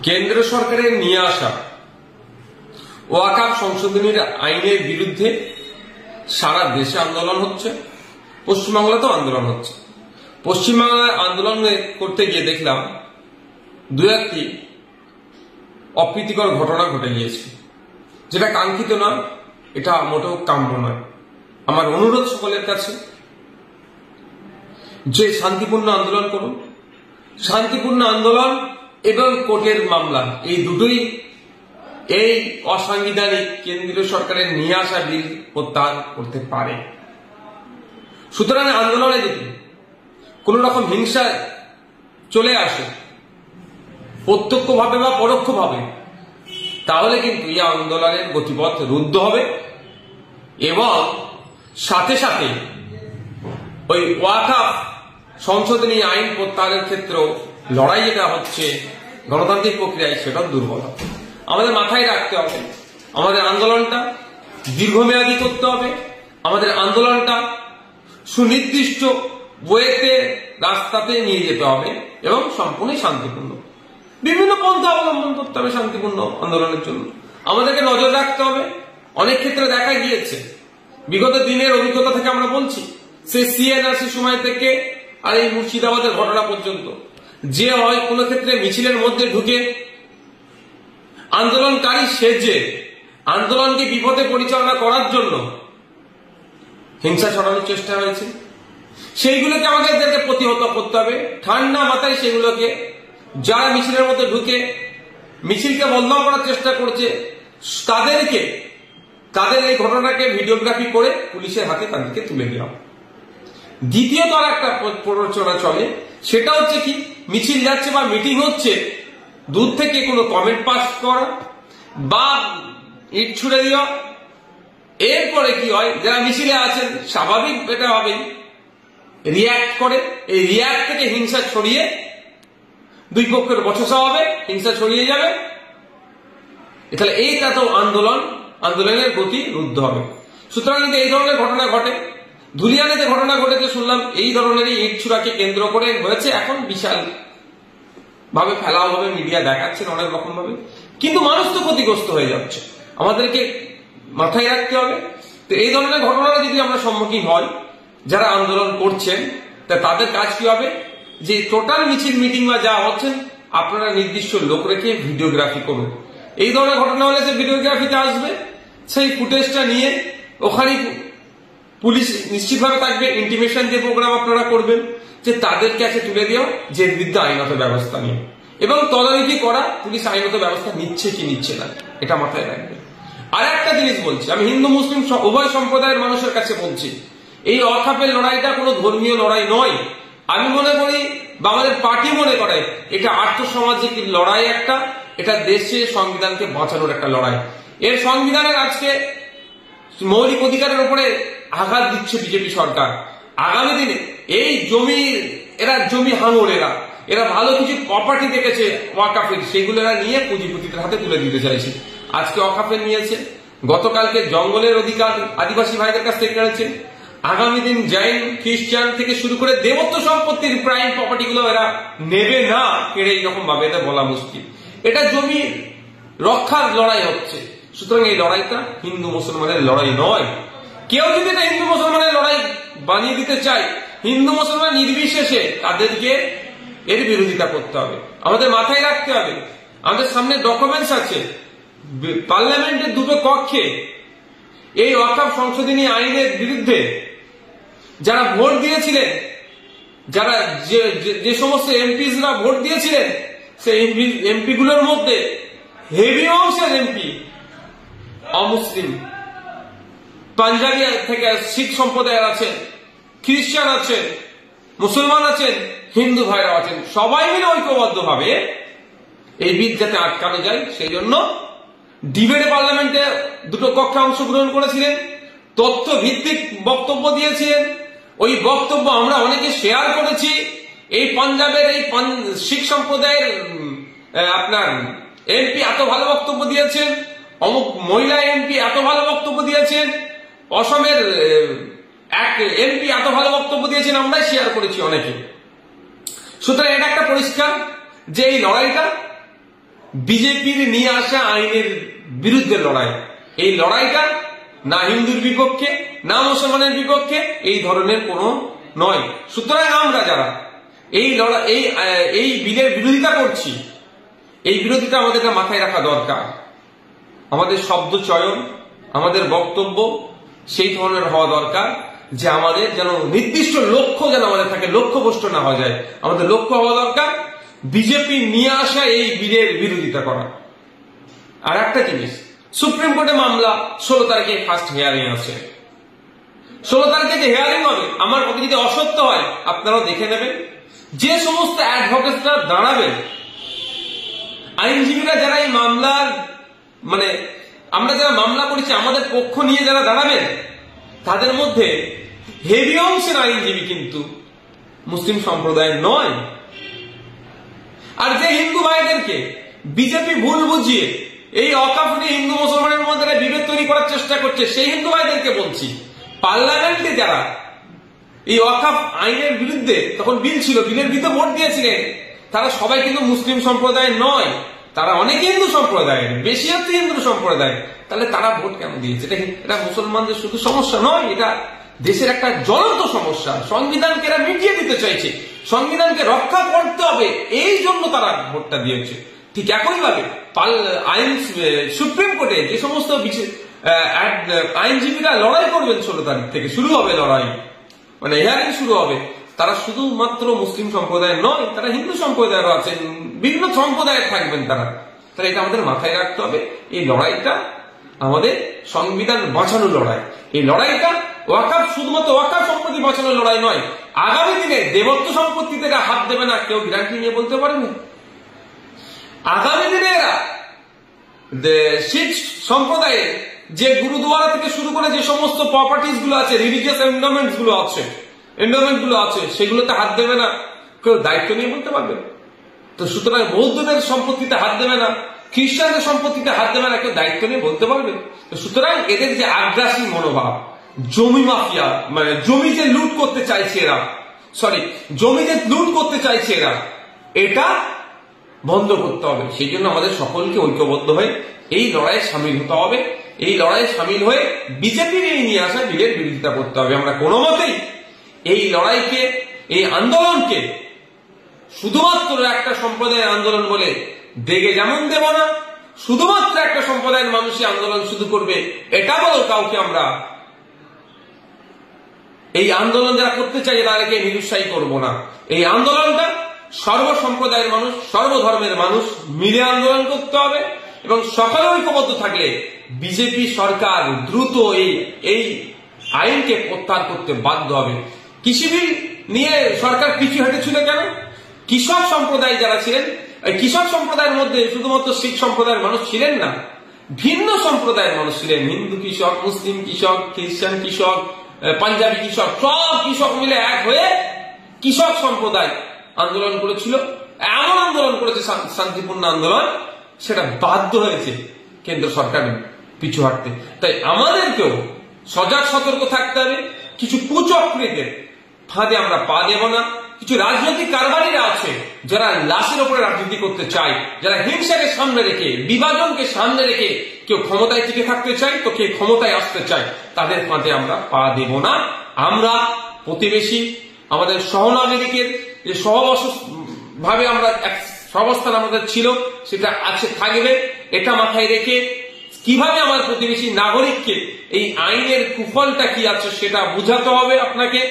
কেন্দ্র সরকারের নিয়ে আসা ওয়াকফ সংশোধনীর আইনের বিরুদ্ধে সারা দেশে আন্দোলন হচ্ছে, পশ্চিমবাংলাতেও আন্দোলন হচ্ছে। পশ্চিমবাংলায় আন্দোলন করতে গিয়ে দেখলাম দু একটি অপ্রীতিকর ঘটনা ঘটে গিয়েছে, যেটা কাঙ্ক্ষিত নয়, এটা মোটেও কাম্য নয়। আমার অনুরোধ সকলের কাছে যে শান্তিপূর্ণ আন্দোলন করুন। শান্তিপূর্ণ আন্দোলন এবং কোর্টের মামলা এই দুটোই এই অসাংবিধানিক কেন্দ্রীয় সরকারের নিয়ে আসা বিল প্রত্যাহার করতে পারে। সুতরাং আন্দোলনে যদি কোন রকম হিংসা চলে আসে প্রত্যক্ষভাবে বা পরোক্ষভাবে, তাহলে কিন্তু এই আন্দোলনের গতিপথ রুদ্ধ হবে এবং সাথে সাথে ওই ওয়াকফ সংশোধনী আইন প্রত্যাহারের ক্ষেত্রেও লড়াই যেটা হচ্ছে গণতান্ত্রিক প্রক্রিয়ায়, সেটাও দুর্বল হবে। আমাদের মাথায় রাখতে হবে, আমাদের আন্দোলনটা দীর্ঘমেয়াদী করতে হবে, আমাদের আন্দোলনটা সুনির্দিষ্ট ওয়েতে রাস্তাতে নিয়ে যেতে হবে এবং সম্পূর্ণ শান্তিপূর্ণ। বিভিন্ন পন্থা অবলম্বন করতে হবে শান্তিপূর্ণ আন্দোলনের জন্য। আমাদেরকে নজর রাখতে হবে। অনেক ক্ষেত্রে দেখা গিয়েছে, বিগত দিনের অভিজ্ঞতা থেকে আমরা বলছি, সে সিএনআরসি সময় থেকে আর এই মুর্শিদাবাদের ঘটনা পর্যন্ত, যে হয় কোনো ক্ষেত্রে মিছিলের মধ্যে ঢুকে আন্দোলনকারী সেজে আন্দোলনকে বিপদে পরিচালনা করার জন্য হিংসা ছড়ানোর চেষ্টা হয়েছে। সেইগুলোকে আমাদেরকে প্রতিহত করতে হবে ঠান্ডা মাথায়। সেগুলোকে যারা মিছিলের মধ্যে ঢুকে মিছিলকে বন্ধ করার চেষ্টা করছে, তাদের এই ঘটনাকে ভিডিওগ্রাফি করে পুলিশের হাতে তাদেরকে তুলে দেওয়া। দ্বিতীয়ত আর একটা প্ররোচনা চলে, সেটা হচ্ছে কি, মিছিল যাচ্ছে বা মিটিং হচ্ছে, দূর থেকে কোনো কমেন্ট পাস করা বা ইট ছুড়ে দেওয়া। এরপরে কি হয়, যারা মিছিলে আছেন স্বাভাবিক এটা হবে রিয়াক্ট করে, এই রিয়াক্ট থেকে হিংসা ছড়িয়ে দুই পক্ষের বচসা হবে, হিংসা ছড়িয়ে যাবে। তাহলে এইটা তো আন্দোলনের গতি রুদ্ধ হবে। সুতরাং যদি এই ধরনের ঘটনা ঘটে, ধুলিয়ানে ঘটনা ঘটেছে শুনলাম এই ধরনেরই ইট ছুড়াকে কেন্দ্র করে হয়েছে, এখন বিশাল ভাবে ফেলা হবে, মিডিয়া দেখাচ্ছেন অনেক রকম ভাবে, কিন্তু মানুষ তো ক্ষতিগ্রস্ত হয়ে যাচ্ছে। আমাদেরকে মাথায় রাখতে হবে। তো এই ধরনের ঘটনার যদি আমরা সম্মুখীন হই, যারা আন্দোলন করছেন, তাদের কাজ কি হবে, যে টোটাল মিছিল মিটিং বা যা হচ্ছেন আপনারা নির্দিষ্ট লোক রেখে ভিডিওগ্রাফি করুন। এই ধরনের ঘটনা হলে সে ভিডিওগ্রাফিতে আসবে, সেই ফুটেজটা নিয়ে ওখানে পুলিশ নিশ্চিতভাবে থাকবে, ইন্টিমেশন যে প্রোগ্রাম আপনারা করবেন, যে তাদের কাছে তুলে দিও, যে বিরুদ্ধে আইনত ব্যবস্থা নিয়ে, এবং তদারকি করা পুলিশ আইনত ব্যবস্থা নিচ্ছে কি নিচ্ছে না, এটা মাথায় রাখবে। আর একটা জিনিস বলছি, আমি হিন্দু মুসলিম উভয় সম্প্রদায়ের মানুষের কাছে বলছি, এই ওয়াকফের লড়াইটা কোনো ধর্মীয় লড়াই নয়। আমি মনে করি বা আমাদের পার্টি মনে করে এটা আর্থসামাজিক লড়াই একটা, এটা দেশের সংবিধানকে বাঁচানোর একটা লড়াই। এর সংবিধানের আজকে মৌলিক অধিকারের উপরে আঘাত দিচ্ছে বিজেপি সরকার। আগামী দিনে এই জমি হাঙর, এরা ভালো কিছু প্রপার্টি দেখেছে ওয়াকফের, সেগুলো এরা নিয়ে পুঁজিপতিদের হাতে তুলে দিতে চাইছে। আজকে ওয়াকফের নিয়েছে, গতকালকে জঙ্গলের অধিকার আদিবাসী ভাইদের কাছ থেকে কেড়েছে, আগামী দিন জৈন খ্রিস্টান থেকে শুরু করে দেবত্ব সম্পত্তির প্রাইম প্রপার্টি গুলো এরা নেবে না কেড়ে, এইরকম ভাবে এটা বলা মুশকিল। এটা জমি রক্ষার লড়াই হচ্ছে। সুতরাং এই লড়াইটা হিন্দু মুসলমানের লড়াই নয়। কেউ যদি এটা হিন্দু মুসলমানের লড়াই বানিয়ে দিতে চায়, হিন্দু মুসলমান নির্বিশেষে তাদেরকে এর বিরোধিতা করতে হবে। আমাদের মাথায় রাখতে হবে, আমাদের সামনে ডকুমেন্টস আছে, পার্লামেন্টের দুটো কক্ষে এই ওয়াকফ সংশোধনী আইনের বিরুদ্ধে যারা ভোট দিয়েছিলেন, যারা যে সমস্ত এমপিরা ভোট দিয়েছিলেন, সেই এমপি গুলোর মধ্যে হেভি অংশের এমপি অমুসলিম, পাঞ্জাবি থেকে শিখ সম্প্রদায়ের আছেন, খ্রিস্টান আছেন, মুসলমান আছেন, হিন্দু ভাইরা আছেন। সবাই মিলে ঐক্যবদ্ধ ভাবে এই বিল যাতে আটকানো যায়, সেই জন্য ডিবেটে পার্লামেন্টে দুটো কক্ষে অংশগ্রহণ করেছিলেন, তথ্য ভিত্তিক বক্তব্য দিয়েছিলেন। ওই বক্তব্য আমরা অনেকে শেয়ার করেছি। এই পাঞ্জাবের এই শিখ সম্প্রদায়ের আপনার এমপি এত ভালো বক্তব্য দিয়েছেন, অমুক মহিলা এমপি এত ভালো বক্তব্য দিয়েছেন, অসমের এক এমপি এত ভালো বক্তব্য দিয়েছেন, আমরাই শেয়ার করেছি অনেকে। সুতরাং এটা একটা পরিষ্কার যে এই লড়াইটা বিজেপির নিয়ে আসা আইনের বিরুদ্ধে লড়াই। এই লড়াইটা না হিন্দুর বিপক্ষে না মুসলমানের বিপক্ষে এই ধরনের কোনো নয়। সুতরাং আমরা যারা এই লড়াই এই বিলের বিরোধিতা করছি, এই বিরোধিতা আমাদেরকে মাথায় রাখা দরকার। আমাদের শব্দ চয়ন, আমাদের বক্তব্য সেই ধরনের হওয়া দরকার যে আমাদের যেন নির্দিষ্ট লক্ষ্য যেন আমাদের থাকে, লক্ষ্যভ্রষ্ট না হয়ে যায়। আমাদের লক্ষ্য হওয়া দরকার বিজেপি নিয়ে আসা এই বিলের বিরোধিতা করা। আর একটা জিনিস, সুপ্রিম কোর্টে মামলা 16 তারিখে ফার্স্ট হিয়ারিং আছে। 16 তারিখে যে হিয়ারিং হবে, আমার কথা যদি অসত্য হয় আপনারাও দেখে নেবেন। যে সমস্ত অ্যাডভোকেটরা দাঁড়াবেন, আইনজীবীরা যারা এই মামলার মানে আমরা যারা মামলা করেছি আমাদের পক্ষ নিয়ে যারা দাঁড়াবেন, তাদের মধ্যে হেভি অংশের আইনজীবী কিন্তু মুসলিম সম্প্রদায়ের নয়। আর যে হিন্দু ভাইদেরকে বিজেপি ভুল বুঝিয়ে এই ওয়াকফ নিয়ে হিন্দু মুসলমানের মধ্যে বিভেদ তৈরি করার চেষ্টা করছে, সেই হিন্দু ভাইদেরকে বলছি, পার্লামেন্টে যারা এই ওয়াকফ আইনের বিরুদ্ধে তখন বিল ছিল, বিলের বিরুদ্ধে ভোট দিয়েছিলেন, তারা সবাই কিন্তু মুসলিম সম্প্রদায়ের নয়, তারা অনেকে হিন্দু সম্প্রদায়ের, বেশি হচ্ছে হিন্দু সম্প্রদায়। তাহলে তারা ভোট কেন দিয়েছে? এটা মুসলমানদের শুধু সমস্যা নয়, এটা দেশের একটা জ্বলন্ত সমস্যা। সংবিধানকে এরা মিটিয়ে দিতে চাইছে, সংবিধানকে রক্ষা করতে হবে, এই জন্য তারা ভোটটা দিয়েছে। ঠিক একইভাবে সুপ্রিম কোর্টে যে সমস্ত আইনজীবীরা লড়াই করবেন 16 তারিখ থেকে শুরু হবে লড়াই, মানে হিয়ারিং শুরু হবে, তারা শুধুমাত্র মুসলিম সম্প্রদায়ের নয়, তারা হিন্দু সম্প্রদায়েরও আছেন, বিভিন্ন সম্প্রদায়ের থাকবেন তারা। তাহলে এটা আমাদের মাথায় রাখতে হবে। এই লড়াইটা আমাদের সংবিধান বাঁচানোর লড়াই। এই লড়াইটা ওয়াকফ শুধুমাত্র ওয়াকফ সম্পত্তি বাঁচানোর লড়াই নয়। আগামী দিনে দেবত্ব সম্পত্তি থেকে হাত দেবে না কেউ গ্যারান্টি নিয়ে বলতে পারেনি। আগামী দিনে এরা শিখ সম্প্রদায়ের যে গুরুদুয়ারা থেকে শুরু করে যে সমস্ত প্রপার্টিজ গুলো আছে, রিলিজিয়াস এন্ডোমেন্টস গুলো আছে, সেগুলোতে হাত দেবে না কেউ দায়িত্ব নিয়ে বলতে পারবে। তো সুতরাং বৌদ্ধদের সম্পত্তিতে হাত দেবে না, খ্রিস্টানদের সম্পত্তিতে হাত দেবে না কেউ দায়িত্ব নিয়ে বলতে পারবে। তো সুতরাং এদের যে আগ্রাসী মনোভাব, জমি মাফিয়া, মানে জমি যে লুট করতে চাইছে এরা, এটা বন্ধ করতে হবে। সেই জন্য আমাদের সকলকে ঐক্যবদ্ধ হয়ে এই লড়াইয়ে সামিল হতে হবে। এই লড়াইয়ে সামিল হয়ে বিজেপির এই নিয়ে আসা বিলের বিরোধিতা করতে হবে। আমরা কোনো মতেই এই লড়াইকে, এই আন্দোলনকে শুধুমাত্র একটা সম্প্রদায়ের আন্দোলন বলে দেগে যেমন দেব না, শুধুমাত্র একটা সম্প্রদায়ের মানুষই আন্দোলন শুধু করবে এটা বলেও কাউকে আমরা এই আন্দোলন যারা করতে চাই তাদেরকে নিরুৎসাহী করব না। এই আন্দোলনটা সর্বসম্প্রদায়ের মানুষ, সর্বধর্মের মানুষ মিলে আন্দোলন করতে হবে এবং সকলে ঐক্যবদ্ধ থাকলে বিজেপি সরকার দ্রুত এই আইনকে প্রত্যাহার করতে বাধ্য হবে। কৃষি বিল নিয়ে সরকার পিছু হেঁটেছিল কেন? কৃষক সম্প্রদায় যারা ছিলেন, এই কৃষক সম্প্রদায়ের মধ্যে শুধুমাত্র শিখ সম্প্রদায়ের মানুষ ছিলেন না, ভিন্ন সম্প্রদায়ের মানুষ ছিলেন। হিন্দু কৃষক, মুসলিম কৃষক, খ্রিস্টান কৃষক, পাঞ্জাবি কৃষক, সব কৃষক মিলে এক হয়ে কৃষক সম্প্রদায় আন্দোলন করেছিল। এমন আন্দোলন করেছে, শান্তিপূর্ণ আন্দোলন, সেটা বাধ্য হয়েছে কেন্দ্র সরকার পিছু হাঁটতে। তাই আমাদেরকেও সজাগ সতর্ক থাকতে হবে। কিছু কুচক্রীদের ফাঁদে আমরা পা দেব না। কিছু রাজনৈতিক কারবারিরা আছে যারা লাশের উপরে রাজনীতি করতে চায়, যারা হিংসাকে সামনে রেখে, বিভাজনকে সামনে রেখে কেউ ক্ষমতায় টিকে থাকতে চায় তো কেউ ক্ষমতায় আসতে চায়, তাদের ফাঁদে আমরা পা দেব না। আমরা প্রতিবেশী, আমাদের সহনাগরিকের যে ভাবে আমরা সহাবস্থান আমাদের ছিল সেটা আছে, থাকবে। এটা মাথায় রেখে কিভাবে আমার প্রতিবেশী নাগরিককে এই আইনের কুফলটা কি আছে সেটা বুঝাতে হবে, আপনাকে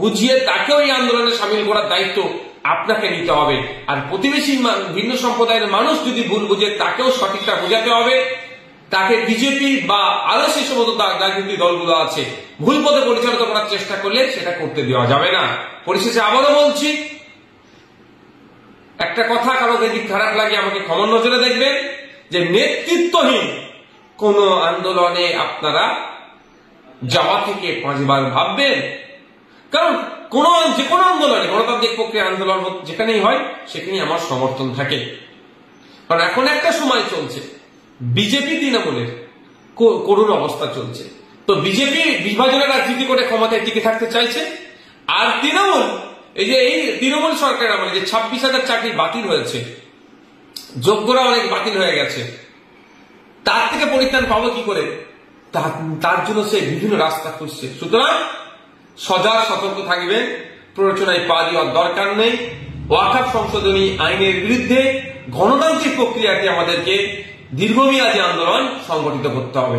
বুঝিয়ে তাকেও এই আন্দোলনে সামিল করার দায়িত্ব আপনাকে নিতে হবে। আর প্রতিবেশী ভিন্ন সম্প্রদায়ের মানুষ যদি ভুল বুঝে তাকেও সঠিকটা বোঝাতে হবে। তাকে বিজেপি বা আরো সেই সমস্ত রাজনৈতিক দলগুলো আছে ভুল পথে পরিচালিত করার চেষ্টা করলে সেটা করতে দেওয়া যাবে না। পরিশেষে আবারও বলছি, একটা কথা কারো যদি খারাপ লাগে আমাকে ক্ষমা নজরে দেখবেন, যে নেতৃত্বহীন কোন আন্দোলনে আপনারা যাওয়া থেকে 5 বার ভাববেন। কারণ যে কোনো আন্দোলনে, গণতান্ত্রিক প্রক্রিয়া আন্দোলন যেখানেই হয় সেখানেই আমার সমর্থন থাকে। কারণ এখন একটা সময় চলছে, বিজেপি তৃণমূলের করুণ অবস্থা চলছে। তো বিজেপি বিভাজনের রাজনীতি করে ক্ষমতায় টিকে থাকতে চাইছে, আর তৃণমূল এই তৃণমূল সরকারের আমলে যে 26,000 চাকরি বাতিল হয়েছে, যোগ্যরা অনেক বাতিল হয়ে গেছে, তার থেকে পরিত্রাণ পাবো কি করে? তার জন্য সে বিভিন্ন রাস্তা খুঁজছে। সুতরাং সজাগ সতর্ক থাকবেন, প্ররোচনায় পা দেওয়ার দরকার নেই। ওয়াকফ সংশোধনী আইনের বিরুদ্ধে গণতান্ত্রিক প্রক্রিয়াকে আমাদেরকে দীর্ঘমেয়াদী আন্দোলন সংগঠিত করতে হবে।